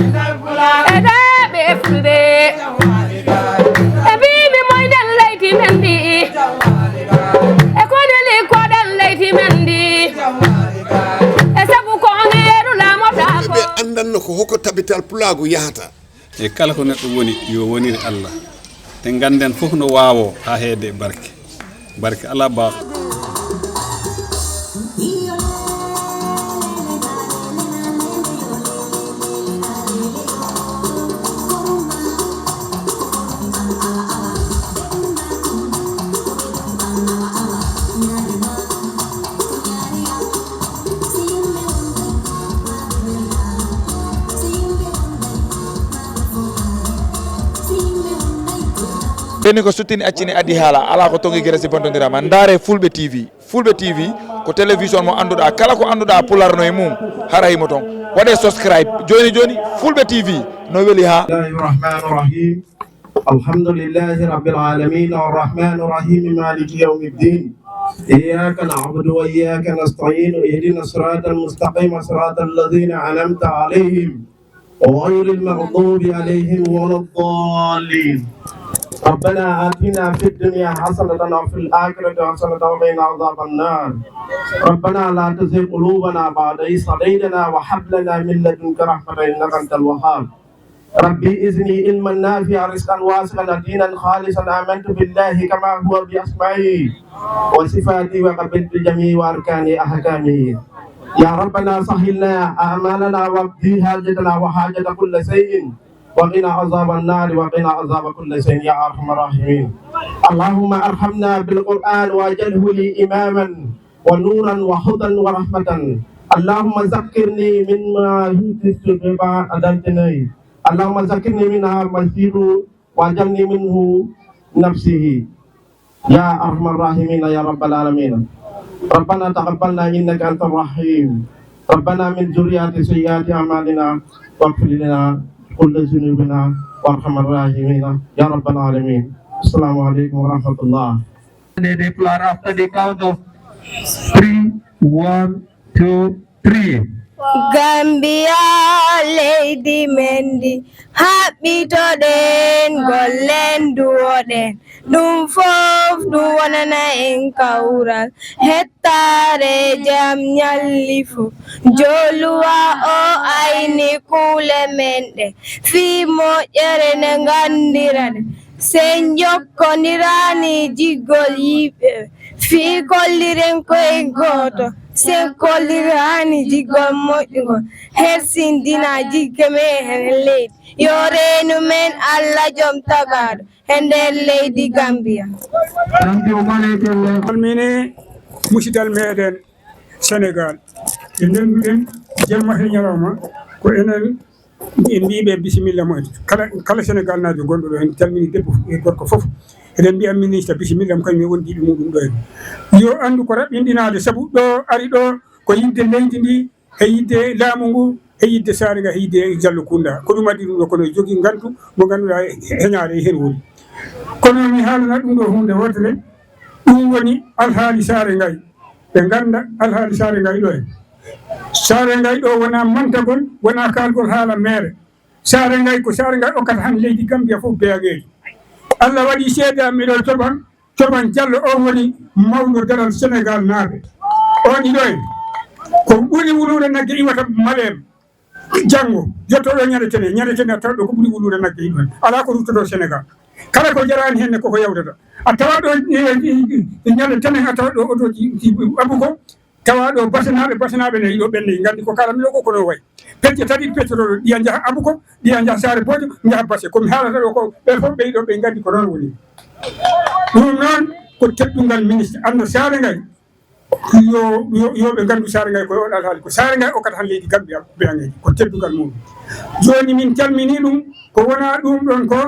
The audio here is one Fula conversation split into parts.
ede be fulbe e bibi moy den layti mendi e ko dele ko den layti mendi e sabu ko ngeru la mota ko be andan ko hoko tabital pulago yahata e kala ko neddo woni yo woniri Allah te ganden fof no waawo ha heede barke ala ba beni ko suttini accini adi haala ala ko tongi geresi bontodirama ndaare fulɓe tv ko télévision mo anduɗa kala ko anduɗa pularno e mum harayimo ton waɗe subscribe joni fulɓe tv no weeli ha Bismillahirrahmanirrahim alhamdulillahi rabbil alamin arrahmanir rahim maliki yawmiddin iyyaka na'budu wa iyyaka nasta'in ihdinas siratal mustaqim siratal ladzina an'amta alaihim ghayril maghdubi alaihim waladdallin ربنا آتنا في الدنيا حسنة وفي الآخرة حسنة وقنا عذاب النار ربنا لا تزغ قلوبنا بعد إذ هديتنا وهب لنا من لدنك رحمة إنك أنت الوهاب ربي إذني علما نافعا رزقا واسعا دينا خالصا آمنت بالله كما هو بأسمائه وصفاته وقبلت جميع أركان أحكامه يا ربنا سهل لنا أعمالنا واقضي حاجتنا وحاجة كل شيء وقنا عذاب النار وقنا عذاب كل شيء يا ارحم الراحمين اللهم ارحمنا بالقران واجعله لي اماما ونورا وهدى ورحمه اللهم ذكرني مما يحدث بما ادلتني اللهم ذكرني منها المسير واجعلني منه نفسه يا ارحم الراحمين يا رب العالمين ربنا تقبلنا انك انت الرحيم ربنا من ذريات سيئات اعمالنا واغفر لنا كل ذنوبنا وارحم الراحمين يا رب العالمين السلام عليكم ورحمة الله. They declare after the count of 3, 1, 2, 3. Gambia Lady Mendy happy to den golden duoden dum fof du wonana en kawral hettare jam nyallifu joluwa o ayni kule mende fi moƴƴere ne gandirade sen jokkondirani jiggol yiɓe fi kolliren koye goto sen kollirani jiggol moƴƴugol hersindina jigge me hen leydi yo reenu men Allah joom tagaɗo e nder leydi Gambia. salmini musidal meɗen Sénégal e ndenduɗen jemma he ñalawma ko enen en mbiɓe bisimilla moƴƴo kala Sénégal najo gonɗo ɗo en calmini debbo e gorko foof eɗen mbiya ministre bisimilla mo kañum e wondiɓe muɗum ɗo en yo andu ko raɓɓinɗinade saabu ɗo ari ɗo ko yidde leydi ndi e yidde laamu ngu e yidde saare nga e yidde Jallo Kunda ko ɗum addi ɗum ɗo kono jogui gantu mo ganduɗa heñade e hen woni kono mi haalana ɗum ɗo hunde wotere ɗum woni alhaali saare ngay ɓe ganda alhaali saare ngay ɗo en saare ngay ɗo wona mantagol wona kalgol haala mere saare ngay ko saare ngay okkata han leydi Gambia fof beyageji Allah waɗi seeda miɗo coɓan Jallo o woni mawɗo daral Sénégal naaɓe on ɗo en ko ɓuri wulude nagge iwata malem janggo jottoɗo ñadetene a tawɗo ko ɓuri wulude nagge iwan ala ko ruttoɗo Sénégal kala ko jarani henne koko yawdata a tawa ɗo ñande tenen a tawa ɗo otoji abuko tawa ɗo basanaɓe ne yiɗo ɓenne gandi ko kala miɗo ko kono way pecce tati peccotoɗo ɗiya jaaha abuko ɗiya jaaha saare bojo jaaha basse komi haalata ɗo ko ɓen fof ɓe yiɗo ɓe gandi ko noon woni ɗum noon ko teddungal ministre anda saare ngay yo ɓe gandu saare ngay koye oɗal haali ko saare ngay okkata han leydi Gambia beyaŋeji ko teddugal muɗum joni min calmini ɗum ko wona ɗum ɗon ko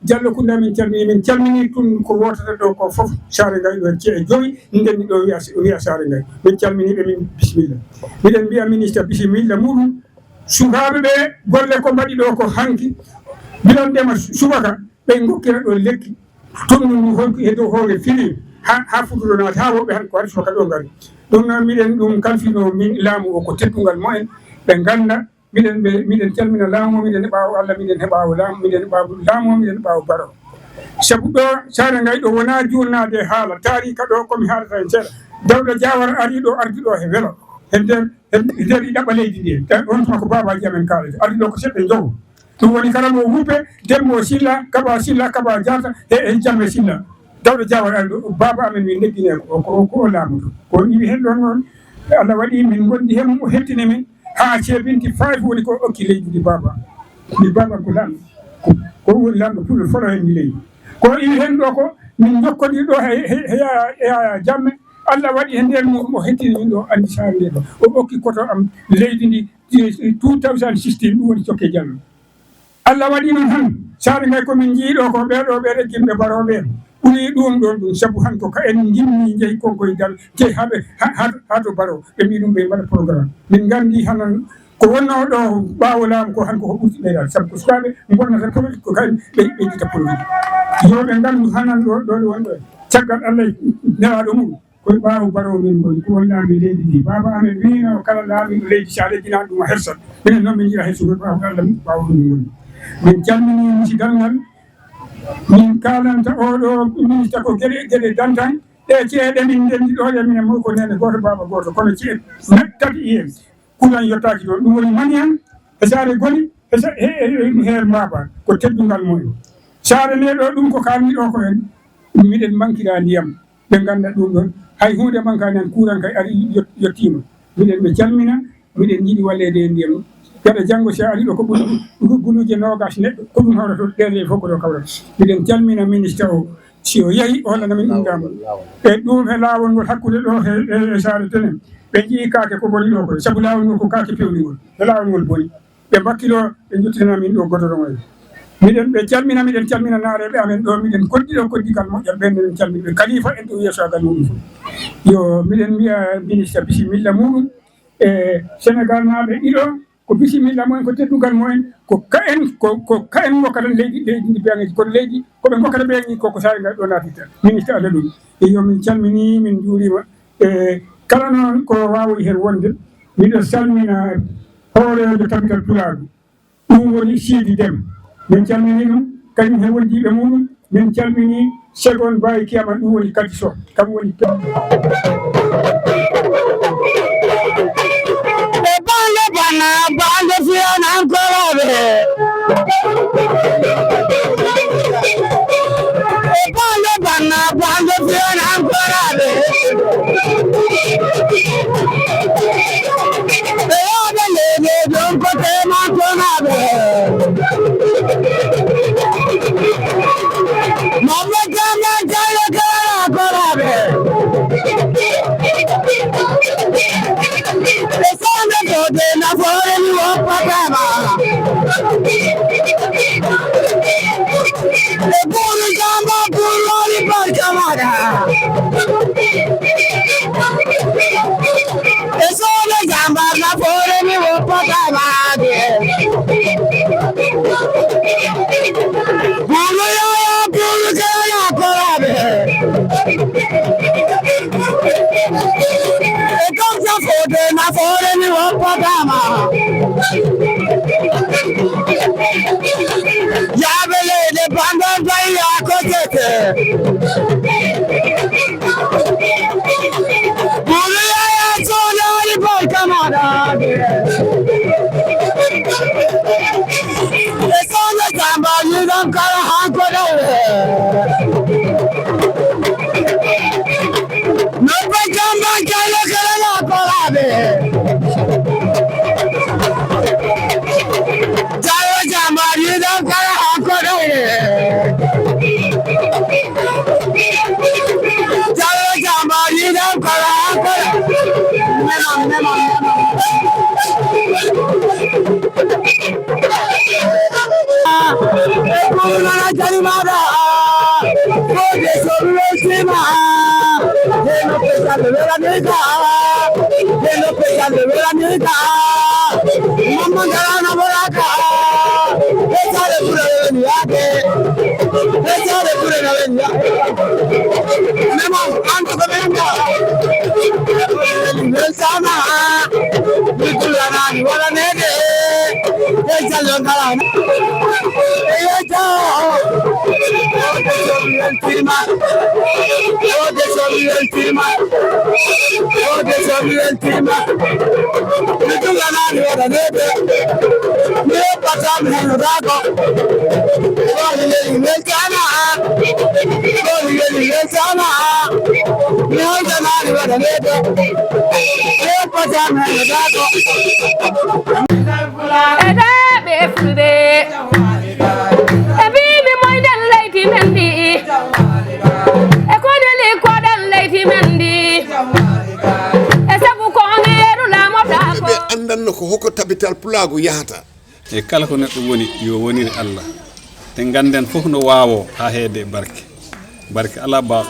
Jallo Kunda min calmini ɗum ko wotata ɗo ko fof saare ngay ɗo cee joyi ndenni ɗo wiya saare ngay min calminiɓe min bisimilla miɗen mbiya ministre bisimilla muɗum sukaɓe ɓe golle ko mbaɗi ɗo ko hanki mbiɗon ndema subaka ɓe gokkira ɗo lekki tonnu ndu honki e dow hoore fini ha fuɗuɗo naati ha woɓɓe han ko waɗi subaka ɗo ngari ɗum noon miɗen ɗum kalfino min laamu o ko teddungal moen ɓe ganda miɗen calmina laamu miɗen ɓaawo Allah miɗen heɓaawo laamu miɗen ɓaawo laamu miɗen ɓaawo baro sabu ɗo saare ngay ɗo wona jurnade haala taarika ɗo komi haalata hen seeɗa Dawda Diawara ari ɗo ardi ɗo he welo e nder i ɗaɓɓa leydi ndi on tuma ko babaji amen kalata ardi ɗo ko seɗɗe jogo ɗum woni kala mo wuupe demmo Silla Kaba Diatta e Jamme Silla Dawda Diawara ari ɗo baba amen min neddine ko o laamuto ko iwi hen ɗon noon Allah waɗi min gondi hen o hettini min ha ceebinti 5 woni ko okki leydi ndi baba ko lamɗo ko woni lamɗo puɗɗo folo hen ndi leydi ko iwi hen ɗo ko min jokkodi ɗo heya Jamme Allah waɗi hen nden mo hettini min ɗo andi saare nde ɗo o ɓokki koto am leydi ndi 2016 ɗum woni Cokke Diallo Allah waɗi noon han saare ngay komin jiiɗo ko ɓeɗo gimɓe baroɓe en ɓuri ɗum ɗon ɗum sabu han ko ka en jimmi jeeyi konkoye dal jeeyi ha to baro ɓe mbi ɗum ɓe mbaɗa programme min gandi hanan ko wonno ɗo ɓaawo laamu ko han koko ɓurti ɓeydal sabu ko sukaɓe bonnata politique ko kadi ɓe ƴetta politique yoɓe gandu hanan ɗo wonɗo caggal Allah nelaɗo mum koye ɓaawo baro min goni ko woni laami leydi ndi baba amen wino kala laamiɗo leydi sa leddinani ɗum a hersat minen noon min jiiɗa hersugo ɓaawo Allah ɓaawo ɗum min goni min calmini musigal ngal min kalanta oɗo ministre ko gueɗe dantan ɗe ceeɗe min ndendi ɗo ɗe minen mo ko nene goto baba goto kono ceeɗe tati iyen kulan yottaki ɗon ɗum woni maniyan e saare goni heer mbaba ko teddungal mumen saare nde ɗo ɗum ko kalmi ɗo ko en miɗen mankira ndiyam ɓe ganda ɗum ɗon hay hunde mankani an courant kay ari yettima miɗen ɓe calmina miɗen jiiɗi wallede e ndiyam gaɗa janggo si ari ɗo ko guluje nogas neɗɗo ko ɗum hawrata ɗerde fof ko ɗo kawrata miɗen calmina ministre o si o yeehi o hollanamin ɗum dama e ɗum he lawol ngol hakkude ɗo e saare tenen ɓe jii kaake ko boni ɗo koye saabu lawol ngol ko kaake pewnigol e lawol ngol boni ɓe mbakkilo ɓe juttinanamin ɗo godoroŋoye miɗen calmina naareɓe amen ɗo miɗen koddiɗo koddigal moƴƴal ɓen miɗen calmina ɓe kalifa en ɗo yeesogal muɗum fof yo miɗen mbiya ministre bisimilla muɗum e Sénégal naaɓe ɗiɗo ko bisimilla mumen ko teddugal mumen ko ka en gokkata leydi ndi beyaŋeji kono leydi koɓe gokkata beyaŋi koko saare ngal ɗo natita ministre Allah ɗum e yo min calmini min juurima e kala noon ko wawi hen wonde miɗo salmina hoorede capital Pulaar ɗum woni Sidi Déme min calmini ɗum kañum hen wondiɓe muɗum min calmini Segon Baye Kiyama ɗum woni Kadi Sow kam woni bande fiona ancora bande fiona ancora non potremo tornare ma vediamo già che ancora le sono tutte na fuori di un problema le pure gamba pure per chiamare le sono gamba na fuori di un problema pure che la corave e cosa fote na fuori di un problema ya vele de bando vai a cosete pure ya solo di por camada e sono gamba ni non cara ancora non puoi gamba che la colave Jalo gamba ni non cara ancora Jalo gamba ni non cara ancora Una calimada, oye sobre encima, que no pesa de ver a neta, que no pesa de ver a neta, mamá galana boraca, esa de pura de venidade, esa de pura de venidade, nemo anto que venga, el sana, mi culana ni bola nete. Jallo kala Eja Eda be fulbe ebi mi moy den leyti mendi e ko ne le ko den leyti mendi e sabu ko ngeeru la mota ɓe andanno ko hokko tabital pulago yahata e kala ko neɗɗo woni yo wonire Allah te ganden fof no wawo ha heede barke barke ala ba